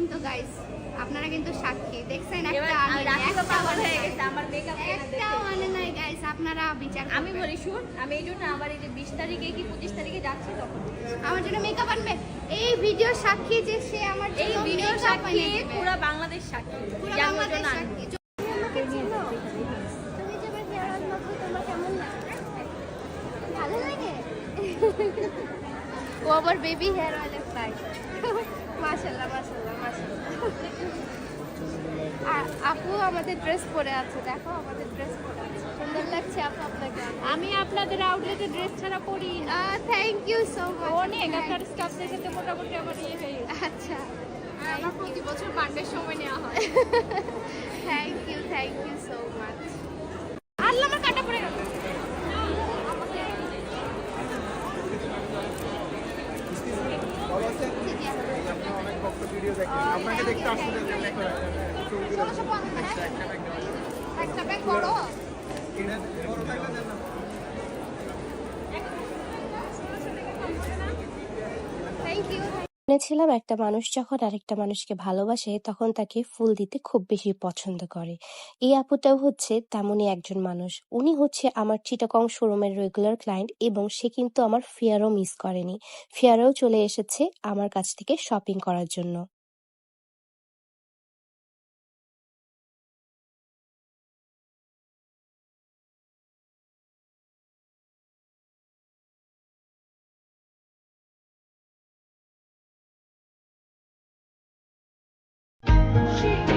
কিন্তু গাইস আপনারা কিন্তু সাক্ষী দেখছেন একটা মানে নাই গাইস আপনারা বিচার আমি বলি শুন আমি এই জন্য আমার এই যে 20 তারিখে কি 25 তারিখে যাচ্ছি তখন আমার জন্য মেকআপ আনবে এই ভিডিও সাক্ষী যে সে আমার এই ভিডিও সাক্ষী পুরো বাংলাদেশ সাক্ষী পুরো বাংলাদেশ সাক্ষী আমাকে চিনো তুমি যে আমার হেয়ার অয়েল মাখো তোমার কেমন লাগে ভালো লাগে ও আবার বেবি হেয়ার অয়েলের ফ্লাই মাশাআল্লাহ মাশাআল্লাহ মাশাআল্লাহ আপু আমাদের ড্রেস পরে আছে দেখো আমাদের ড্রেস পরে আছে সুন্দর লাগছে আপু আপনাকে আমি আপনাদের আউটলেটে ড্রেস ছাড়া পরি না থ্যাংক ইউ সো মাচ অনেক আপনার স্টাফদের সাথে মোটামুটি আমার ইয়ে হয়ে গেছে আচ্ছা আমার প্রতি বছর বার্থডে সময় নেওয়া হয় থ্যাংক ইউ সো মাচ আল্লাহ আমার কাটা পড়ে গেল অনেক ভক্ত ভিডিও দেখেন আপনাকে দেখতে আসলে একটা ব্যাগ বড় থ্যাংক ইউ শুনেছিলাম একটা মানুষ যখন আরেকটা মানুষকে ভালোবাসে তখন তাকে ফুল দিতে খুব বেশি পছন্দ করে। এই আপুটাও হচ্ছে তেমনই একজন মানুষ। উনি হচ্ছে আমার চিটাগং শোরুমের রেগুলার ক্লায়েন্ট এবং সে কিন্তু আমার ফেয়ারও মিস করেনি। ফেয়ারেও চলে এসেছে আমার কাছ থেকে শপিং করার জন্য। She